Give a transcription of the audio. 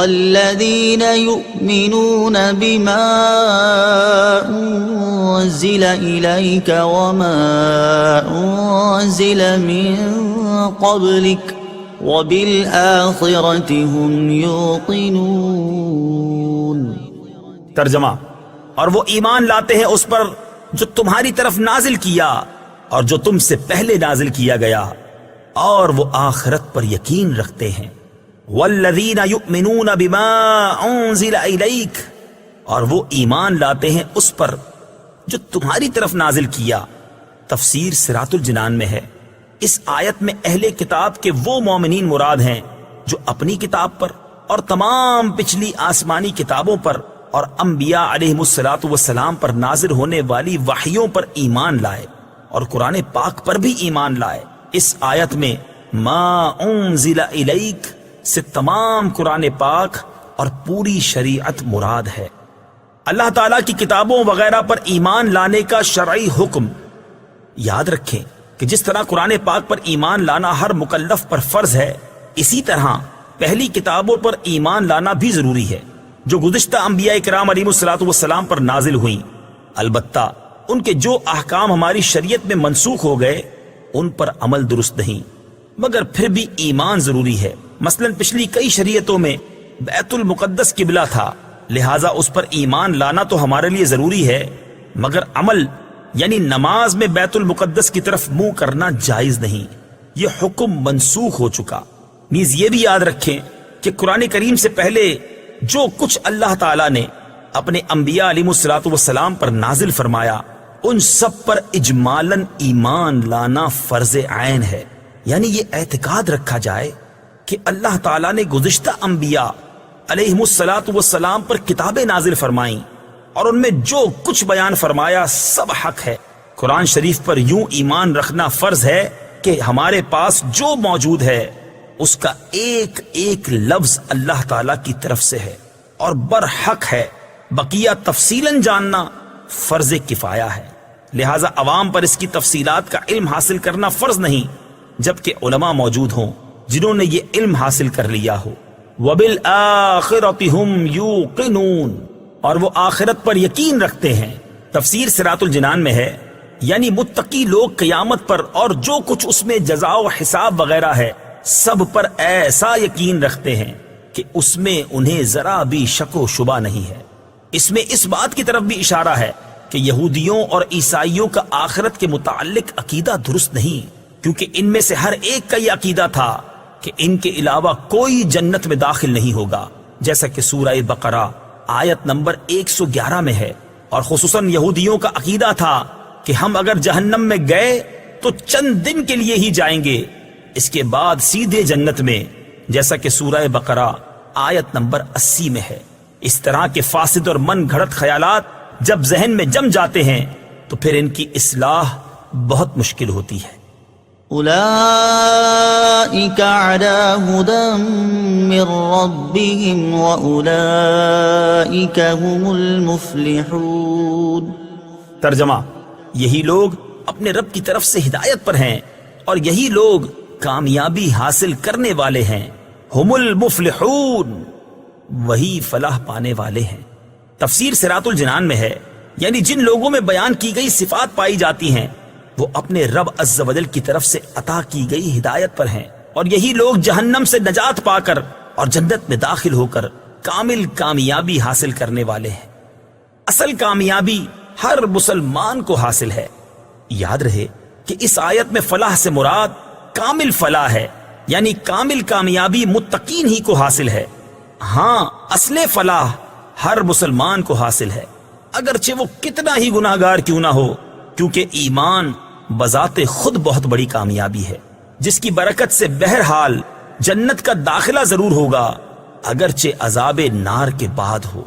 والذین یؤمنون بما انزل الیک وما انزل من قبلک وبالآخرة هم یوقنون۔ ترجمہ: اور وہ ایمان لاتے ہیں اس پر جو تمہاری طرف نازل کیا اور جو تم سے پہلے نازل کیا گیا، اور وہ آخرت پر یقین رکھتے ہیں۔ والذین یؤمنون بما انزل الیک، اور وہ ایمان لاتے ہیں اس پر جو تمہاری طرف نازل کیا۔ تفسیر صراط الجنان میں ہے، اس آیت میں اہل کتاب کے وہ مومنین مراد ہیں جو اپنی کتاب پر اور تمام پچھلی آسمانی کتابوں پر اور انبیاء علیہم السلام پر نازل ہونے والی وحیوں پر ایمان لائے اور قرآن پاک پر بھی ایمان لائے۔ اس آیت میں ما انزل الیک سے تمام قرآن پاک اور پوری شریعت مراد ہے۔ اللہ تعالیٰ کی کتابوں وغیرہ پر ایمان لانے کا شرعی حکم۔ یاد رکھیں کہ جس طرح قرآن پاک پر ایمان لانا ہر مکلف پر فرض ہے، اسی طرح پہلی کتابوں پر ایمان لانا بھی ضروری ہے جو گزشتہ انبیاء کرام علیہم السلام پر نازل ہوئیں۔ البتہ ان کے جو احکام ہماری شریعت میں منسوخ ہو گئے ان پر عمل درست نہیں، مگر پھر بھی ایمان ضروری ہے۔ مثلا پچھلی کئی شریعتوں میں بیت المقدس قبلہ تھا، لہٰذا اس پر ایمان لانا تو ہمارے لیے ضروری ہے، مگر عمل یعنی نماز میں بیت المقدس کی طرف منہ کرنا جائز نہیں، یہ حکم منسوخ ہو چکا۔ نیز یہ بھی یاد رکھیں کہ قرآن کریم سے پہلے جو کچھ اللہ تعالیٰ نے اپنے انبیاء علیہم السلام پر نازل فرمایا ان سب پر اجمالاً ایمان لانا فرض عین ہے، یعنی یہ اعتقاد رکھا جائے کہ اللہ تعالیٰ نے گزشتہ انبیاء علیہم السلام پر کتابیں نازل فرمائیں اور ان میں جو کچھ بیان فرمایا سب حق ہے۔ قرآن شریف پر یوں ایمان رکھنا فرض ہے کہ ہمارے پاس جو موجود ہے اس کا ایک ایک لفظ اللہ تعالیٰ کی طرف سے ہے اور برحق ہے، بقیہ تفصیلاً جاننا فرض کفایہ ہے، لہٰذا عوام پر اس کی تفصیلات کا علم حاصل کرنا فرض نہیں جبکہ علماء موجود ہوں جنہوں نے یہ علم حاصل کر لیا ہو۔ وَبِالْآخِرَةِ هُمْ يُوقِنُونَ، اور وہ آخرت پر یقین رکھتے ہیں۔ تفسیر صراط الجنان میں ہے، یعنی متقی لوگ قیامت پر اور جو کچھ اس میں جزا و حساب وغیرہ ہے سب پر ایسا یقین رکھتے ہیں کہ اس میں انہیں ذرا بھی شک و شبہ نہیں ہے۔ اس میں اس بات کی طرف بھی اشارہ ہے کہ یہودیوں اور عیسائیوں کا آخرت کے متعلق عقیدہ درست نہیں، کیونکہ ان میں سے ہر ایک کا یہ عقیدہ تھا کہ ان کے علاوہ کوئی جنت میں داخل نہیں ہوگا، جیسا کہ سورہ بقرہ آیت نمبر 111 میں ہے۔ اور خصوصاً یہودیوں کا عقیدہ تھا کہ ہم اگر جہنم میں گئے تو چند دن کے لیے ہی جائیں گے، اس کے بعد سیدھے جنت میں، جیسا کہ سورہ بقرہ آیت نمبر 80 میں ہے۔ اس طرح کے فاسد اور من گھڑت خیالات جب ذہن میں جم جاتے ہیں تو پھر ان کی اصلاح بہت مشکل ہوتی ہے۔ اولئک علی ھدی من ربہم واولئک ھم المفلحون۔ ترجمہ: یہی لوگ اپنے رب کی طرف سے ہدایت پر ہیں اور یہی لوگ کامیابی حاصل کرنے والے ہیں۔ ہم المفلحون، وہی فلاح پانے والے ہیں۔ تفسیر صراط الجنان میں ہے، یعنی جن لوگوں میں بیان کی گئی صفات پائی جاتی ہیں وہ اپنے رب عز و جل کی طرف سے عطا کی گئی ہدایت پر ہیں، اور یہی لوگ جہنم سے نجات پا کر اور جنت میں داخل ہو کر کامل کامیابی حاصل کرنے والے ہیں۔ اصل کامیابی ہر مسلمان کو حاصل ہے۔ یاد رہے کہ اس آیت میں فلاح سے مراد کامل فلاح ہے، یعنی کامل کامیابی متقین ہی کو حاصل ہے۔ ہاں، اصل فلاح ہر مسلمان کو حاصل ہے، اگرچہ وہ کتنا ہی گناہگار کیوں نہ ہو، کیونکہ ایمان بذات خود بہت بڑی کامیابی ہے جس کی برکت سے بہرحال جنت کا داخلہ ضرور ہوگا، اگرچہ عذاب نار کے بعد ہو۔